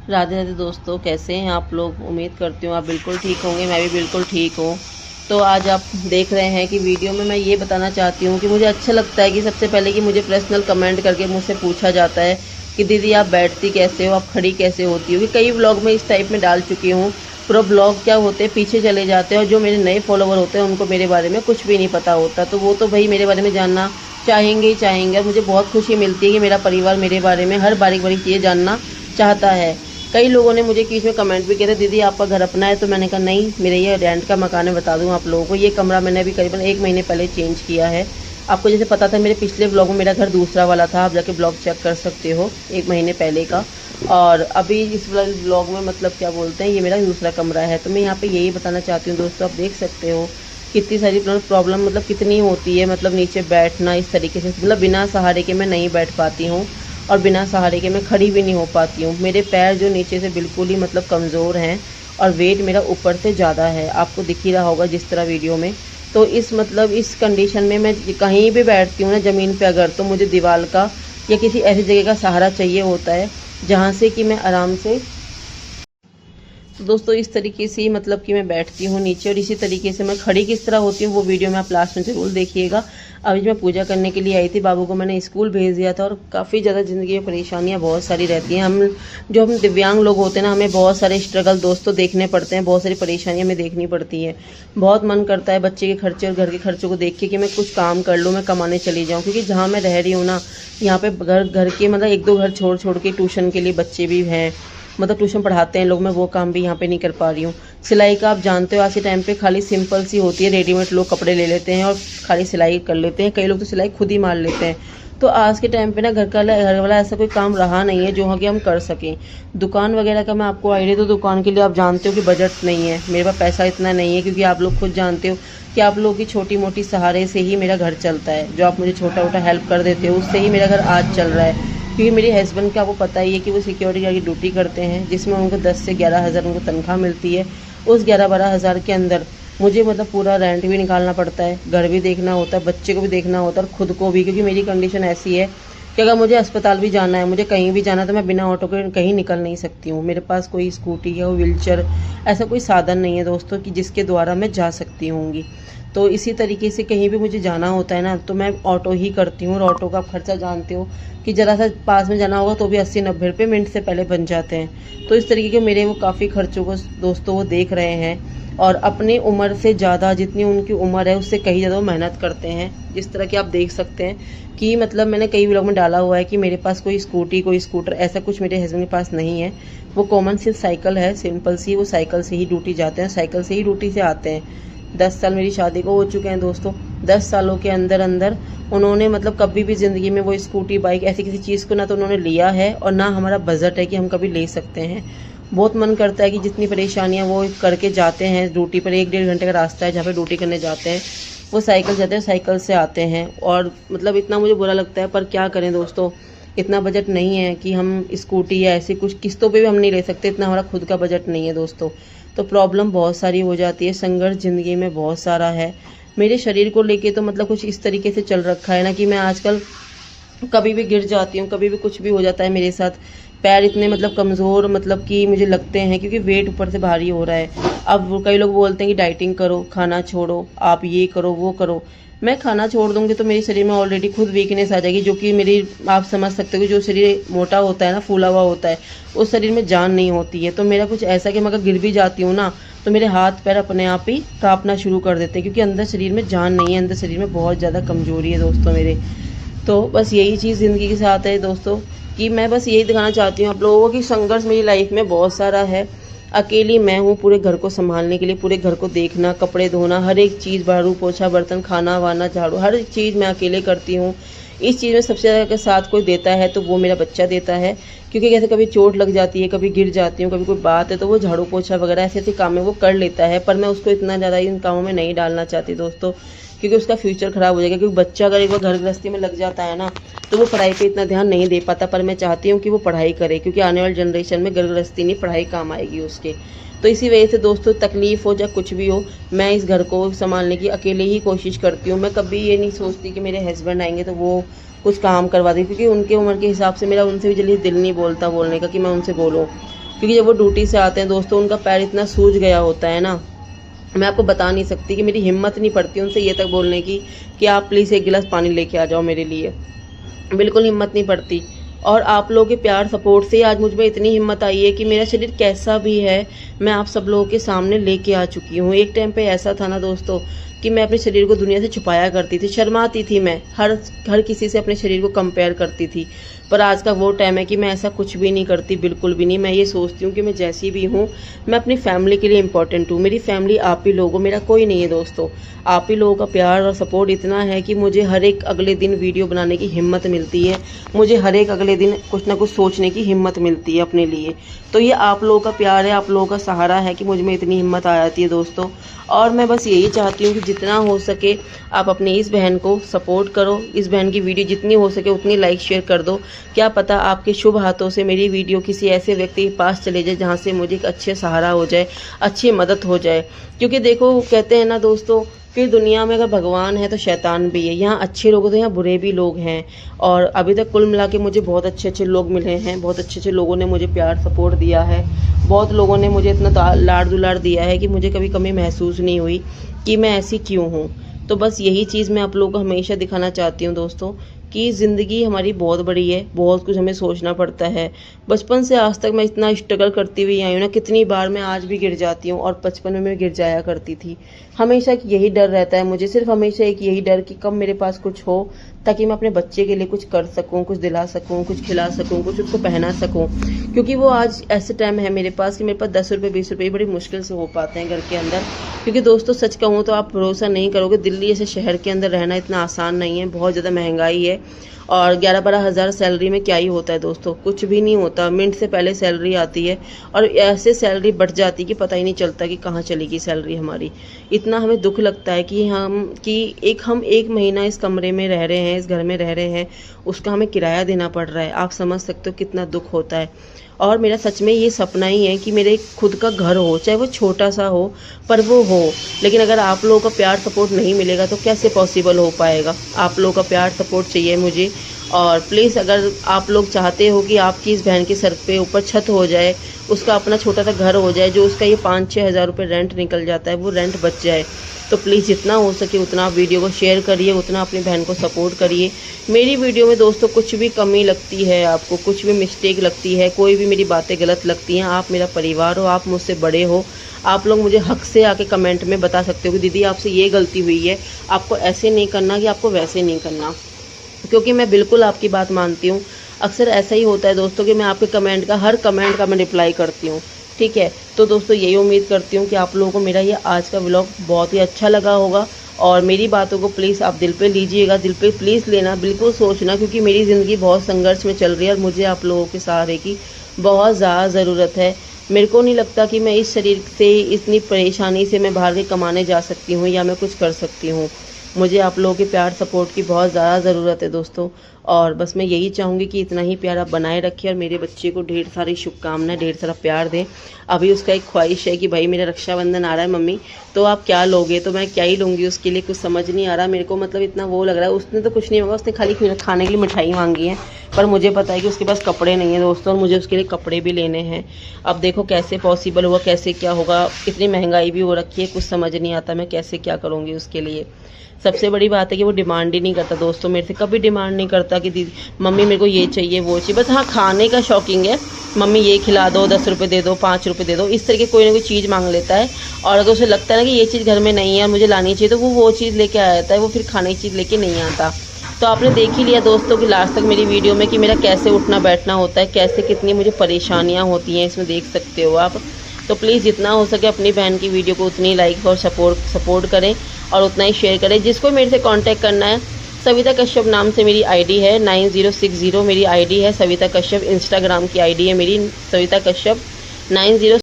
राधे राधे दोस्तों, कैसे हैं आप लोग। उम्मीद करती हूँ आप बिल्कुल ठीक होंगे। मैं भी बिल्कुल ठीक हूँ। तो आज आप देख रहे हैं कि वीडियो में मैं ये बताना चाहती हूँ कि मुझे अच्छा लगता है कि सबसे पहले कि मुझे पर्सनल कमेंट करके मुझसे पूछा जाता है कि दीदी आप बैठती कैसे हो, आप खड़ी कैसे होती हो। कि कई व्लॉग में इस टाइप में डाल चुकी हूँ। पूरा ब्लॉग क्या होते हैं पीछे चले जाते हैं और जो मेरे नए फॉलोवर होते हैं उनको मेरे बारे में कुछ भी नहीं पता होता। तो वो तो भाई मेरे बारे में जानना चाहेंगे ही चाहेंगे। और मुझे बहुत खुशी मिलती है कि मेरा परिवार मेरे बारे में हर बारीक बारीक चीज़ें जानना चाहता है। कई लोगों ने मुझे बीच में कमेंट भी किए थे, दीदी आपका घर अपना है। तो मैंने कहा नहीं, मेरे ये रेंट का मकान है। बता दूं आप लोगों को, ये कमरा मैंने अभी करीबन 1 महीने पहले चेंज किया है। आपको जैसे पता था मेरे पिछले ब्लॉग में मेरा घर दूसरा वाला था, आप जाके ब्लॉग चेक कर सकते हो 1 महीने पहले का। और अभी इस ब्लॉग में मतलब क्या बोलते हैं, ये मेरा दूसरा कमरा है। तो मैं यहाँ पे यही बताना चाहती हूँ दोस्तों, आप देख सकते हो कितनी सारी प्रॉब्लम मतलब कितनी होती है। मतलब नीचे बैठना इस तरीके से, मतलब बिना सहारे के मैं नहीं बैठ पाती हूँ और बिना सहारे के मैं खड़ी भी नहीं हो पाती हूँ। मेरे पैर जो नीचे से बिल्कुल ही मतलब कमज़ोर हैं और वेट मेरा ऊपर से ज़्यादा है, आपको दिख ही रहा होगा जिस तरह वीडियो में। तो इस कंडीशन में मैं कहीं भी बैठती हूँ ना ज़मीन पे अगर, तो मुझे दीवार का या किसी ऐसी जगह का सहारा चाहिए होता है जहाँ से कि मैं आराम से। तो दोस्तों इस तरीके से मतलब कि मैं बैठती हूँ नीचे, और इसी तरीके से मैं खड़ी किस तरह होती हूँ वो वीडियो में आप लास्ट में ज़रूर देखिएगा। अभी मैं पूजा करने के लिए आई थी, बाबू को मैंने स्कूल भेज दिया था। और काफ़ी ज़्यादा ज़िंदगी में परेशानियाँ बहुत सारी रहती हैं। हम दिव्यांग लोग होते हैं ना, हमें बहुत सारे स्ट्रगल दोस्तों देखने पड़ते हैं, बहुत सारी परेशानियाँ हमें देखनी पड़ती हैं। बहुत मन करता है बच्चे के खर्चे और घर के खर्चों को देख के कि मैं कुछ काम कर लूँ, मैं कमाने चली जाऊँ। क्योंकि जहाँ मैं रह रही हूँ ना, यहाँ पे घर के मतलब 1-2 घर छोड़ छोड़ के ट्यूशन के लिए बच्चे भी हैं, मतलब ट्यूशन पढ़ाते हैं लोग। मैं वो काम भी यहाँ पे नहीं कर पा रही हूँ। सिलाई का आप जानते हो आज के टाइम पे खाली सिंपल सी होती है, रेडीमेड लोग कपड़े ले लेते हैं और खाली सिलाई कर लेते हैं। कई लोग तो सिलाई खुद ही मार लेते हैं। तो आज के टाइम पे ना घर वाला ऐसा कोई काम रहा नहीं है जो कि हम कर सकें। दुकान वगैरह का मैं आपको आइडिया, तो दुकान के लिए आप जानते हो कि बजट नहीं है, मेरे पास पैसा इतना नहीं है। क्योंकि आप लोग खुद जानते हो कि आप लोगों की छोटी मोटी सहारे से ही मेरा घर चलता है। जो आप मुझे छोटा मोटा हेल्प कर देते हो उससे ही मेरा घर आज चल रहा है। क्योंकि मेरे हस्बैंड का आपको पता ही है कि वो सिक्योरिटी गार्ड की ड्यूटी करते हैं, जिसमें उनको 10 से 11 हज़ार उनको तनख्वाह मिलती है। उस 11-12 हज़ार के अंदर मुझे मतलब पूरा रेंट भी निकालना पड़ता है, घर भी देखना होता है, बच्चे को भी देखना होता है और ख़ुद को भी। क्योंकि मेरी कंडीशन ऐसी है कि अगर मुझे अस्पताल भी जाना है, मुझे कहीं भी जाना है, तो मैं बिना ऑटो के कहीं निकल नहीं सकती हूँ। मेरे पास कोई स्कूटी या व्हीलचेयर ऐसा कोई साधन नहीं है दोस्तों कि जिसके द्वारा मैं जा सकती हूँगी। तो इसी तरीके से कहीं भी मुझे जाना होता है ना, तो मैं ऑटो ही करती हूँ। और ऑटो का खर्चा जानते हो कि ज़रा सा पास में जाना होगा तो भी 80-90 रुपये मिनट से पहले बन जाते हैं। तो इस तरीके के मेरे वो काफ़ी खर्चों को दोस्तों वो देख रहे हैं। और अपनी उम्र से ज़्यादा, जितनी उनकी उम्र है उससे कहीं ज़्यादा वो मेहनत करते हैं। जिस तरह कि आप देख सकते हैं कि मतलब मैंने कई व्लॉग में डाला हुआ है कि मेरे पास कोई स्कूटी कोई स्कूटर ऐसा कुछ मेरे हस्बैंड के पास नहीं है। वो कॉमन सिर्फ साइकिल है, सिंपल सी। वो साइकिल से ही ड्यूटी जाते हैं, साइकिल से ही ड्यूटी से आते हैं। 10 साल मेरी शादी को हो चुके हैं दोस्तों। 10 सालों के अंदर अंदर उन्होंने मतलब कभी भी ज़िंदगी में वो स्कूटी बाइक ऐसी किसी चीज़ को ना तो उन्होंने लिया है और ना हमारा बजट है कि हम कभी ले सकते हैं। बहुत मन करता है कि जितनी परेशानियां वो करके जाते हैं ड्यूटी पर, 1-1.5 घंटे का रास्ता है जहाँ पे ड्यूटी करने जाते हैं, वो साइकिल जाते हैं, साइकिल से आते हैं। और मतलब इतना मुझे बुरा लगता है, पर क्या करें दोस्तों, इतना बजट नहीं है कि हम स्कूटी या ऐसी कुछ किस्तों पे भी हम नहीं ले सकते। इतना हमारा खुद का बजट नहीं है दोस्तों। तो प्रॉब्लम बहुत सारी हो जाती है, संघर्ष ज़िंदगी में बहुत सारा है। मेरे शरीर को लेके तो मतलब कुछ इस तरीके से चल रखा है ना कि मैं आजकल कभी भी गिर जाती हूँ, कभी भी कुछ भी हो जाता है मेरे साथ। पैर इतने मतलब कमज़ोर मतलब कि मुझे लगते हैं, क्योंकि वेट ऊपर से भारी हो रहा है। अब कई लोग बोलते हैं कि डाइटिंग करो, खाना छोड़ो, आप ये करो वो करो। मैं खाना छोड़ दूंगी तो मेरे शरीर में ऑलरेडी खुद वीकनेस आ जाएगी, जो कि मेरी आप समझ सकते हो कि जो शरीर मोटा होता है ना, फूला हुआ होता है, उस शरीर में जान नहीं होती है। तो मेरा कुछ ऐसा कि मैं अगर गिर भी जाती हूँ ना, तो मेरे हाथ पैर अपने आप ही कांपना शुरू कर देते हैं, क्योंकि अंदर शरीर में जान नहीं है, अंदर शरीर में बहुत ज़्यादा कमजोरी है दोस्तों मेरे। तो बस यही चीज़ ज़िंदगी के साथ है दोस्तों, कि मैं बस यही दिखाना चाहती हूँ आप लोगों को कि संघर्ष मेरी लाइफ में बहुत सारा है। अकेली मैं हूँ पूरे घर को संभालने के लिए, पूरे घर को देखना, कपड़े धोना, हर एक चीज़, झाड़ू पोछा, बर्तन, खाना वाना, झाड़ू, हर एक चीज़ मैं अकेले करती हूँ। इस चीज़ में सबसे ज़्यादा अगर साथ कोई देता है तो वो मेरा बच्चा देता है। क्योंकि कैसे कभी चोट लग जाती है, कभी गिर जाती हूँ, कभी कोई बात है, तो वो झाड़ू पोछा वगैरह ऐसे ऐसे काम में वो कर लेता है। पर मैं उसको इतना ज़्यादा इन कामों में नहीं डालना चाहती दोस्तों, क्योंकि उसका फ्यूचर ख़राब हो जाएगा। क्योंकि बच्चा अगर एक बार घर गृहस्थी में लग जाता है ना, तो वो पढ़ाई पे इतना ध्यान नहीं दे पाता। पर मैं चाहती हूँ कि वो पढ़ाई करे, क्योंकि आने वाले जनरेशन में घर गृहस्थी नहीं, पढ़ाई काम आएगी उसके। तो इसी वजह से दोस्तों, तकलीफ़ हो या कुछ भी हो, मैं इस घर को संभालने की अकेले ही कोशिश करती हूँ। मैं कभी ये नहीं सोचती कि मेरे हस्बैंड आएंगे तो वो कुछ काम करवा दें, क्योंकि उनके उम्र के हिसाब से मेरा उनसे भी जल्दी दिल नहीं बोलता बोलने का कि मैं उनसे बोलूँ। क्योंकि जब वो ड्यूटी से आते हैं दोस्तों, उनका पैर इतना सूज गया होता है ना, मैं आपको बता नहीं सकती कि मेरी हिम्मत नहीं पड़ती उनसे ये तक बोलने की कि आप प्लीज़ एक गिलास पानी लेके आ जाओ मेरे लिए, बिल्कुल हिम्मत नहीं पड़ती। और आप लोगों के प्यार सपोर्ट से आज मुझ में इतनी हिम्मत आई है कि मेरा शरीर कैसा भी है मैं आप सब लोगों के सामने लेके आ चुकी हूँ। एक टाइम पे ऐसा था ना दोस्तों कि मैं अपने शरीर को दुनिया से छुपाया करती थी, शर्माती थी, मैं हर किसी से अपने शरीर को कंपेयर करती थी। पर आज का वो टाइम है कि मैं ऐसा कुछ भी नहीं करती, बिल्कुल भी नहीं। मैं ये सोचती हूँ कि मैं जैसी भी हूँ मैं अपनी फैमिली के लिए इम्पोर्टेंट हूँ। मेरी फैमिली आप ही लोग हो, मेरा कोई नहीं है दोस्तों। आप ही लोगों का प्यार और सपोर्ट इतना है कि मुझे हर एक अगले दिन वीडियो बनाने की हिम्मत मिलती है, मुझे हर एक अगले दिन कुछ ना कुछ सोचने की हिम्मत मिलती है अपने लिए। तो ये आप लोगों का प्यार है, आप लोगों का सहारा है कि मुझ में इतनी हिम्मत आ जाती है दोस्तों। और मैं बस यही चाहती हूँ कि जितना हो सके आप अपनी इस बहन को सपोर्ट करो, इस बहन की वीडियो जितनी हो सके उतनी लाइक शेयर कर दो। क्या पता आपके शुभ हाथों से मेरी वीडियो किसी ऐसे व्यक्ति के पास चले जाए जहाँ से मुझे एक अच्छे सहारा हो जाए, अच्छी मदद हो जाए। क्योंकि देखो कहते हैं ना दोस्तों कि दुनिया में अगर भगवान है तो शैतान भी है, यहाँ अच्छे लोग तो यहाँ बुरे भी लोग हैं। और अभी तक कुल मिला के मुझे बहुत अच्छे अच्छे लोग मिले हैं, बहुत अच्छे अच्छे लोगों ने मुझे प्यार सपोर्ट दिया है, बहुत लोगों ने मुझे इतना लाड़ दुलार दिया है कि मुझे कभी कमी महसूस नहीं हुई कि मैं ऐसी क्यों हूँ। तो बस यही चीज़ मैं आप लोगों को हमेशा दिखाना चाहती हूँ दोस्तों कि ज़िंदगी हमारी बहुत बड़ी है, बहुत कुछ हमें सोचना पड़ता है। बचपन से आज तक मैं इतना स्ट्रगल करती हुई आई हूँ ना, कितनी बार मैं आज भी गिर जाती हूँ और बचपन में मैं गिर जाया करती थी। हमेशा यही डर रहता है मुझे, सिर्फ हमेशा एक यही डर कि कब मेरे पास कुछ हो ताकि मैं अपने बच्चे के लिए कुछ कर सकूँ, कुछ दिला सकूँ, कुछ खिला सकूँ, कुछ उसको पहना सकूँ। क्योंकि वो आज ऐसे टाइम है मेरे पास कि मेरे पास 10 रुपये 20 रुपये बड़ी मुश्किल से हो पाते हैं घर के अंदर। क्योंकि दोस्तों सच कहूँ तो आप भरोसा नहीं करोगे, दिल्ली जैसे शहर के अंदर रहना इतना आसान नहीं है, बहुत ज़्यादा महंगाई है। और 11-12 हज़ार सैलरी में क्या ही होता है दोस्तों, कुछ भी नहीं होता। मिनट से पहले सैलरी आती है और ऐसे सैलरी बढ़ जाती है कि पता ही नहीं चलता कि कहाँ चली गई सैलरी हमारी। इतना हमें दुख लगता है कि हम एक महीना इस कमरे में रह रहे हैं, इस घर में रह रहे हैं, उसका हमें किराया देना पड़ रहा है। आप समझ सकते हो कितना दुख होता है। और मेरा सच में ये सपना ही है कि मेरे खुद का घर हो, चाहे वो छोटा सा हो पर वो हो। लेकिन अगर आप लोगों का प्यार सपोर्ट नहीं मिलेगा तो कैसे पॉसिबल हो पाएगा। आप लोगों का प्यार सपोर्ट चाहिए मुझे। और प्लीज़ अगर आप लोग चाहते हो कि आपकी इस बहन के सर पे ऊपर छत हो जाए, उसका अपना छोटा सा घर हो जाए, जो उसका ये 5-6 हज़ार रुपये रेंट निकल जाता है वो रेंट बच जाए, तो प्लीज़ जितना हो सके उतना आप वीडियो को शेयर करिए, उतना अपनी बहन को सपोर्ट करिए। मेरी वीडियो में दोस्तों कुछ भी कमी लगती है, आपको कुछ भी मिस्टेक लगती है, कोई भी मेरी बातें गलत लगती हैं, आप मेरा परिवार हो, आप मुझसे बड़े हो, आप लोग मुझे हक से आके कमेंट में बता सकते हो कि दीदी आपसे ये गलती हुई है, आपको ऐसे नहीं करना कि आपको वैसे नहीं करना। क्योंकि मैं बिल्कुल आपकी बात मानती हूँ। अक्सर ऐसा ही होता है दोस्तों कि मैं आपके हर कमेंट का मैं रिप्लाई करती हूँ, ठीक है। तो दोस्तों यही उम्मीद करती हूँ कि आप लोगों को मेरा ये आज का व्लॉग बहुत ही अच्छा लगा होगा। और मेरी बातों को प्लीज़ आप दिल पे लीजिएगा, दिल पे प्लीज़ लेना, बिल्कुल सोचना, क्योंकि मेरी ज़िंदगी बहुत संघर्ष में चल रही है और मुझे आप लोगों के सहारे की बहुत ज़्यादा ज़रूरत है। मेरे को नहीं लगता कि मैं इस शरीर से, इतनी परेशानी से मैं बाहर के कमाने जा सकती हूँ या मैं कुछ कर सकती हूँ। मुझे आप लोगों के प्यार सपोर्ट की बहुत ज़्यादा ज़रूरत है दोस्तों। और बस मैं यही चाहूँगी कि इतना ही प्यार आप बनाए रखिए और मेरे बच्चे को ढेर सारी शुभकामनाएं, ढेर सारा प्यार दें। अभी उसका एक ख्वाहिश है कि भाई मेरा रक्षाबंधन आ रहा है मम्मी, तो आप क्या लोगे, तो मैं क्या ही लूँगी उसके लिए, कुछ समझ नहीं आ रहा मेरे को। मतलब इतना वो लग रहा है, उसने तो कुछ नहीं होगा, उसने खाली खाने के लिए मिठाई मांगी है, पर मुझे पता है कि उसके पास कपड़े नहीं है दोस्तों, और मुझे उसके लिए कपड़े भी लेने हैं। अब देखो कैसे पॉसिबल होगा, कैसे क्या होगा, इतनी महंगाई भी हो रखी है, कुछ समझ नहीं आता मैं कैसे क्या करूँगी उसके लिए। सबसे बड़ी बात है कि वो डिमांड ही नहीं करता दोस्तों, मेरे से कभी डिमांड नहीं करता कि दीदी मम्मी मेरे को ये चाहिए वो चाहिए। बस हाँ, खाने का शौकीन है, मम्मी ये खिला दो, 10 रुपये दे दो, 5 रुपये दे दो, इस तरह की कोई ना कोई चीज़ मांग लेता है। और अगर उसे लगता है ना कि ये चीज़ घर में नहीं है और मुझे लानी चाहिए, तो वो चीज़ लेके आ जाता है, वो फिर खाने की चीज़ लेके नहीं आता। तो आपने देख ही लिया दोस्तों कि लास्ट तक मेरी वीडियो में कि मेरा कैसे उठना बैठना होता है, कैसे कितनी मुझे परेशानियाँ होती हैं, इसमें देख सकते हो आप। तो प्लीज़ जितना हो सके अपनी बहन की वीडियो को उतनी लाइक और सपोर्ट करें और उतना ही शेयर करें। जिसको मेरे से कांटेक्ट करना है, सविता कश्यप नाम से मेरी आईडी है, 9060 मेरी आईडी है सविता कश्यप। इंस्टाग्राम की आईडी है मेरी सविता कश्यप 90